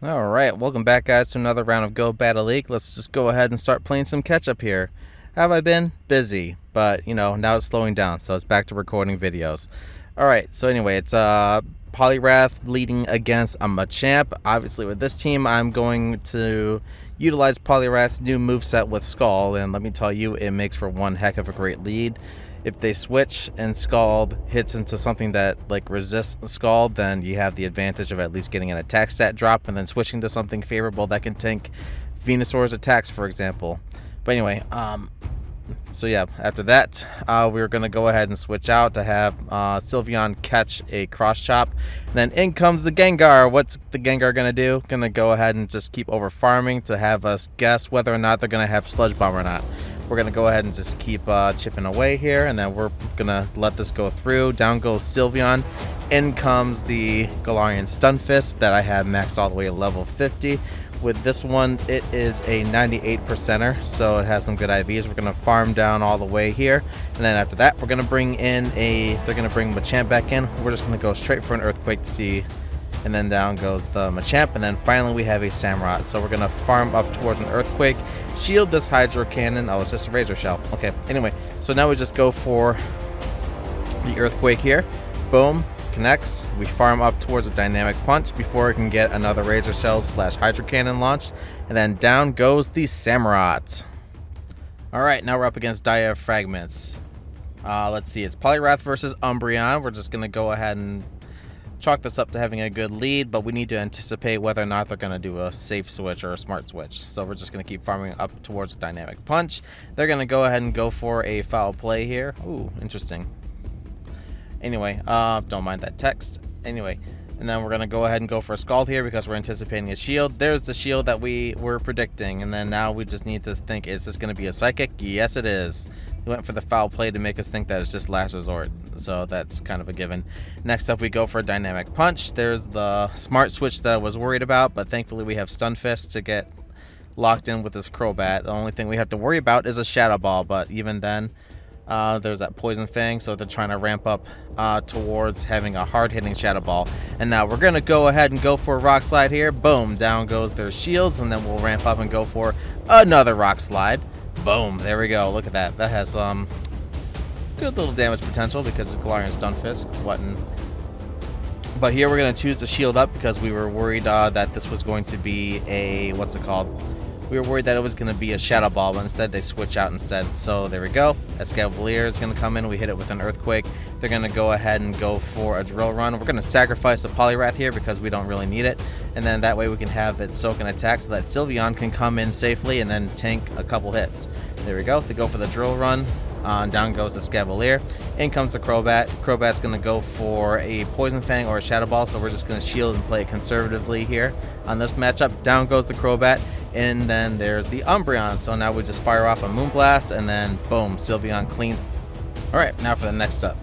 Alright, welcome back guys to another round of Go Battle League. Let's just go ahead and start playing some catch up here. How have I been? Busy, but now it's slowing down, so it's back to recording videos. Alright, so anyway, it's Poliwrath leading against a Machamp. Obviously with this team, I'm going to utilize Poliwrath's new moveset with Scald, and let me tell you, it makes for one heck of a great lead. If they switch and Scald hits into something that resists Scald, then you have the advantage of at least getting an attack stat drop and then switching to something favorable that can tank Venusaur's attacks, for example. But anyway, so yeah, after that, we're going to go ahead and switch out to have Sylveon catch a cross chop. And then in comes the Gengar. What's the Gengar going to do? Going to go ahead and just keep over farming to have us guess whether or not they're going to have Sludge Bomb or not. We're going to go ahead and just keep chipping away here, and then we're going to let this go through. Down goes Sylveon. In comes the Galarian Stunfisk that I have maxed all the way to level 50. With this one, it is a 98%er, so it has some good IVs. We're going to farm down all the way here, and then after that, we're going to bring in they're going to bring Machamp back in. We're just going to go straight for an Earthquake to see, and then down goes the Machamp, and then finally we have a Samurott. So we're going to farm up towards an Earthquake, shield this Hydro Cannon. Oh, it's just a Razor Shell. Okay, anyway, so now we just go for the Earthquake here. Boom. Connects. We farm up towards a Dynamic Punch before it can get another Razor Shell / Hydro Cannon launched, and then down goes the Samurott. Alright, now we're up against Diaphragments. Let's see, it's Poliwrath versus Umbreon. We're just going to go ahead and chalk this up to having a good lead, but we need to anticipate whether or not they're going to do a safe switch or a smart switch. So we're just going to keep farming up towards a Dynamic Punch. They're going to go ahead and go for a foul play here. Ooh, interesting. Anyway, don't mind that text. Anyway, and then we're going to go ahead and go for a Scald here because we're anticipating a shield. There's the shield that we were predicting, and then now we just need to think, is this going to be a Psychic? Yes, it is. We went for the foul play to make us think that it's just Last Resort, so that's kind of a given. Next up, we go for a Dynamic Punch. There's the Smart Switch that I was worried about, but thankfully we have Stunfisk to get locked in with this Crobat. The only thing we have to worry about is a Shadow Ball, but even then, there's that Poison Fang, so they're trying to ramp up towards having a hard-hitting Shadow Ball. And now we're going to go ahead and go for a Rock Slide here. Boom, down goes their shields, and then we'll ramp up and go for another Rock Slide. Boom, there we go. Look at that. That has good little damage potential because it's Galarian Stunfisk. But here we're going to choose to shield up because we were worried that this was going to be a, we were worried that it was going to be a Shadow Ball, but instead they switch out instead. So there we go. Escavalier is going to come in. We hit it with an Earthquake. They're going to go ahead and go for a Drill Run. We're going to sacrifice a Poliwrath here because we don't really need it. And then that way we can have it soak and attack so that Sylveon can come in safely and then tank a couple hits. There we go. They go for the Drill Run. Down goes the Escavalier. In comes the Crobat. Crobat's going to go for a Poison Fang or a Shadow Ball, so we're just going to shield and play it conservatively here on this matchup. Down goes the Crobat. And then there's the Umbreon. So now we just fire off a Moonblast, and then boom, Sylveon cleans. Alright, now for the next up.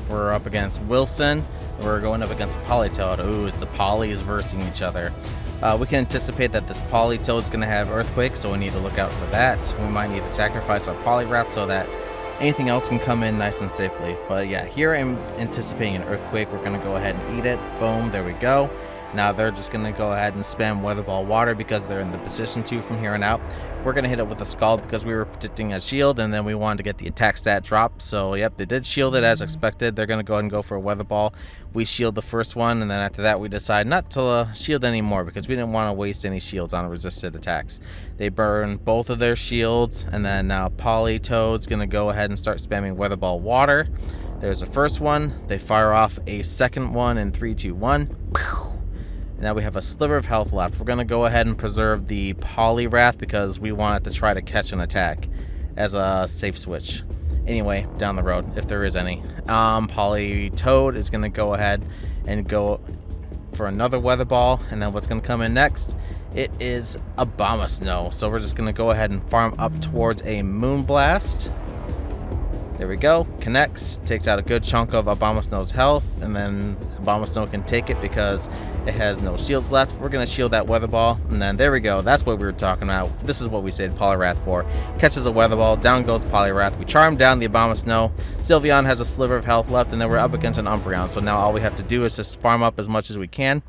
We're up against Wilson. We're going up against Politoed. Ooh, it's the Polys versing each other. We can anticipate that this Politoed's going to have Earthquake, so we need to look out for that. We might need to sacrifice our Poliwrath so that anything else can come in nice and safely. But yeah, here I'm anticipating an Earthquake. We're going to go ahead and eat it. Boom, there we go. Now they're just going to go ahead and spam Weather Ball Water because they're in the position to from here on out. We're going to hit it with a Scald because we were predicting a shield, and then we wanted to get the attack stat drop. So yep, they did shield it as expected. They're going to go ahead and go for a Weather Ball. We shield the first one, and then after that we decide not to shield anymore because we didn't want to waste any shields on resisted attacks. They burn both of their shields, and then now Politoed's going to go ahead and start spamming Weather Ball Water. There's the first one. They fire off a second one in 3, 2, 1. Now we have a sliver of health left. We're going to go ahead and preserve the Poliwrath because we want it to try to catch an attack as a safe switch. Anyway, down the road, if there is any. Politoed is going to go ahead and go for another Weather Ball. And then what's going to come in next? It is Abomasnow. So we're just going to go ahead and farm up towards a Moonblast. There we go. Connects, takes out a good chunk of Abomasnow's health, and then Abomasnow can take it because it has no shields left. We're going to shield that Weather Ball, and then there we go. That's what we were talking about. This is what we saved Poliwrath for. Catches a Weather Ball, down goes Poliwrath. We charm down the Abomasnow. Sylveon has a sliver of health left, and then we're up against an Umbreon. So now all we have to do is just farm up as much as we can.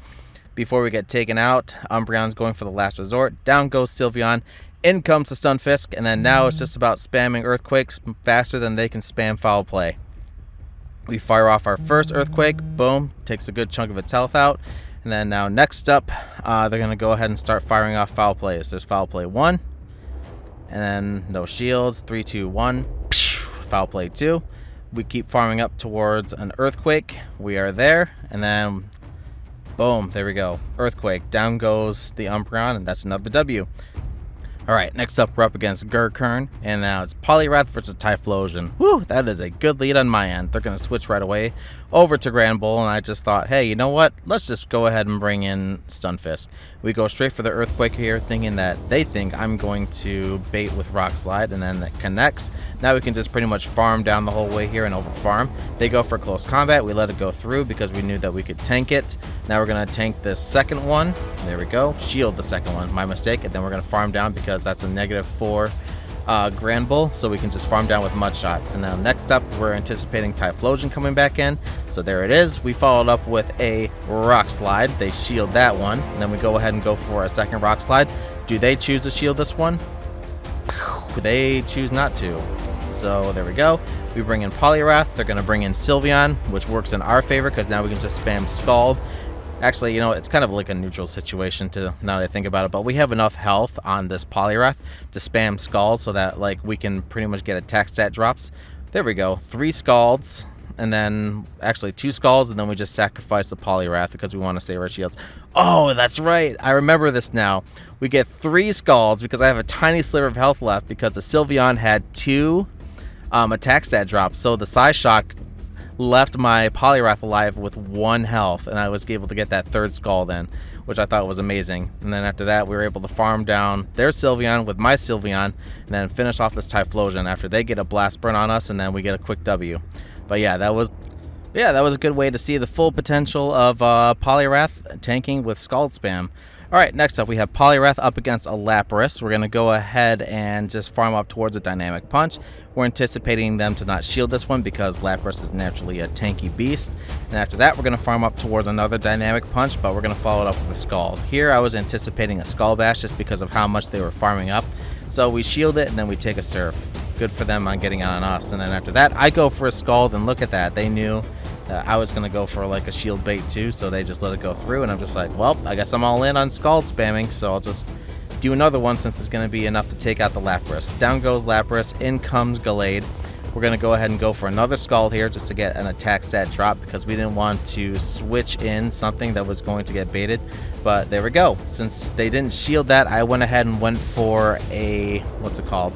before we get taken out. Umbreon's going for the last resort. Down goes Sylveon. In comes the Stunfisk, and then now it's just about spamming Earthquakes faster than they can spam Foul Play. We fire off our first Earthquake. Boom. Takes a good chunk of its health out. And then now next up, they're going to go ahead and start firing off Foul Plays. There's Foul Play 1. And then no shields. 3, 2, 1. Foul Play 2. We keep farming up towards an Earthquake. We are there. And then boom. There we go. Earthquake. Down goes the Umbreon, and that's another W. Alright, next up we're up against Gurkern, and now it's Poliwrath versus Typhlosion. Woo, that is a good lead on my end. They're going to switch right away over to Grand Bull, and I just thought, hey, you know what? Let's just go ahead and bring in Stunfisk. We go straight for the Earthquake here, thinking that they think I'm going to bait with Rock Slide, and then that connects. Now we can just pretty much farm down the whole way here and over farm. They go for close combat. We let it go through because we knew that we could tank it. Now we're going to tank this second one. There we go. Shield the second one. My mistake. And then we're going to farm down because that's a -4 Grand Bull, so we can just farm down with Mudshot. And now next up, we're anticipating Typhlosion coming back in. So there it is. We followed up with a Rock Slide. They shield that one. And then we go ahead and go for a second Rock Slide. Do they choose to shield this one? They choose not to. So there we go. We bring in Poliwrath. They're going to bring in Sylveon, which works in our favor because now we can just spam Scald. Actually, you know, it's kind of like a neutral situation to now that I think about it, but we have enough health on this Poliwrath to spam Scald so that like we can pretty much get attack stat drops. There we go. 3 Scalds, and then actually 2 Scalds, and then we just sacrifice the Poliwrath because we want to save our shields. Oh, that's right. I remember this now. We get 3 Scalds because I have a tiny sliver of health left because the Sylveon had 2 attack stat drops. So the Psyshock left my Poliwrath alive with 1 health, and I was able to get that 3rd Scald in, which I thought was amazing. And then after that, we were able to farm down their Sylveon with my Sylveon, and then finish off this Typhlosion after they get a Blast Burn on us, and then we get a quick W. But yeah, that was a good way to see the full potential of Poliwrath tanking with Scald spam. Alright, next up we have Poliwrath up against a Lapras. We're going to go ahead and just farm up towards a Dynamic Punch. We're anticipating them to not shield this one because Lapras is naturally a tanky beast. And after that, we're going to farm up towards another Dynamic Punch, but we're going to follow it up with a Scald. Here I was anticipating a Skull Bash just because of how much they were farming up. So we shield it and then we take a Surf. Good for them on getting on us. And then after that, I go for a Scald, and look at that. They knew I was going to go for like a shield bait too, so they just let it go through, and I'm just like, well, I guess I'm all in on Scald spamming, so I'll just do another one since it's going to be enough to take out the Lapras. Down goes Lapras, in comes Gallade. We're going to go ahead and go for another Scald here just to get an attack stat drop because we didn't want to switch in something that was going to get baited, but there we go. Since they didn't shield that, I went ahead and went for a, what's it called?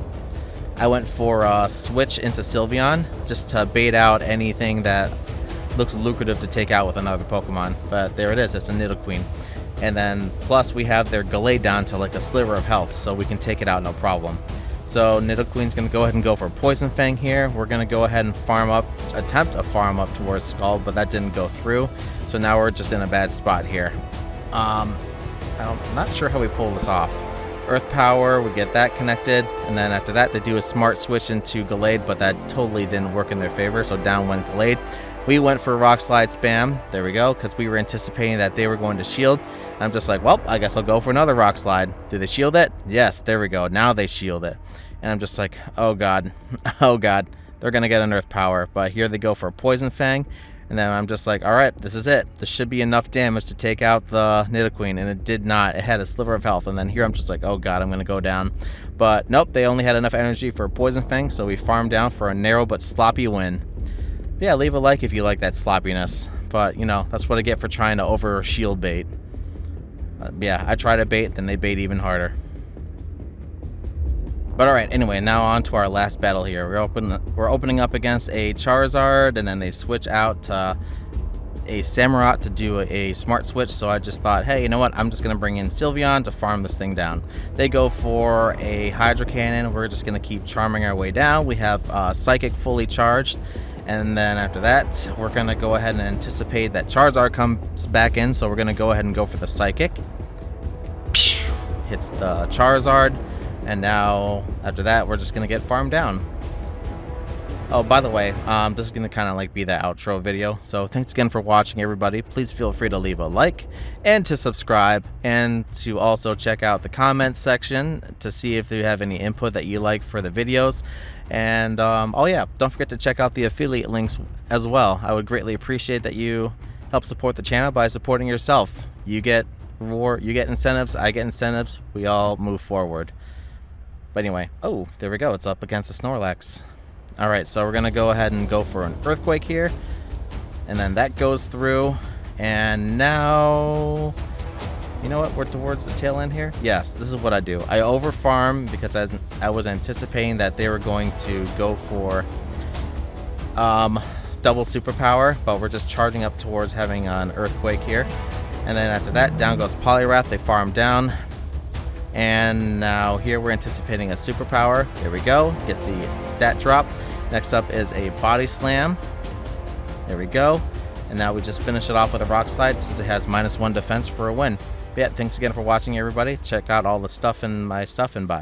I went for a switch into Sylveon just to bait out anything that looks lucrative to take out with another Pokemon. But there it is, it's a Nidoqueen. And then plus we have their Gallade down to like a sliver of health, so we can take it out no problem. So Nidoqueen's going to go ahead and go for Poison Fang here. We're going to go ahead and attempt a farm up towards Scald, but that didn't go through. So now we're just in a bad spot here. I'm not sure how we pull this off. Earth Power, we get that connected, and then after that they do a smart switch into Gallade, but that totally didn't work in their favor, so down went Gallade. We went for Rock Slide spam, there we go, because we were anticipating that they were going to shield. And I'm just like, well, I guess I'll go for another Rock Slide. Do they shield it? Yes, there we go, now they shield it. And I'm just like, oh god, oh god, they're going to get an Earth Power. But here they go for a Poison Fang, and then I'm just like, alright, this is it. This should be enough damage to take out the Nidoqueen, and it did not. It had a sliver of health, and then here I'm just like, oh god, I'm going to go down. But nope, they only had enough energy for a Poison Fang, so we farmed down for a narrow but sloppy win. Yeah, leave a like if you like that sloppiness. But, you know, that's what I get for trying to over-shield bait. Yeah, I try to bait, then they bait even harder. But alright, anyway, now on to our last battle here. We're opening up against a Charizard, and then they switch out to a Samurott to do a smart switch, so I just thought, hey, you know what, I'm just going to bring in Sylveon to farm this thing down. They go for a Hydro Cannon. We're just going to keep charming our way down. We have Psychic fully charged. And then after that, we're going to go ahead and anticipate that Charizard comes back in, so we're going to go ahead and go for the Psychic. Hits the Charizard, and now after that, we're just going to get farmed down. Oh, by the way, this is going to kind of like be the outro video. So thanks again for watching, everybody. Please feel free to leave a like and to subscribe, and to also check out the comments section to see if you have any input that you like for the videos. And oh yeah, don't forget to check out the affiliate links as well. I would greatly appreciate that you help support the channel by supporting yourself. You get incentives, I get incentives, we all move forward. But anyway, oh, there we go, it's up against the Snorlax. Alright, so we're going to go ahead and go for an Earthquake here. And then that goes through. And now, you know what, we're towards the tail end here. Yes, this is what I do. I overfarm because I was anticipating that they were going to go for double superpower. But we're just charging up towards having an Earthquake here. And then after that, down goes Poliwrath. They farm down. And now here we're anticipating a superpower. There we go. Gets the stat drop. Next up is a Body Slam. There we go. And now we just finish it off with a Rock Slide since it has -1 defense for a win. But yeah, thanks again for watching, everybody. Check out all the stuff in my stuff and bye.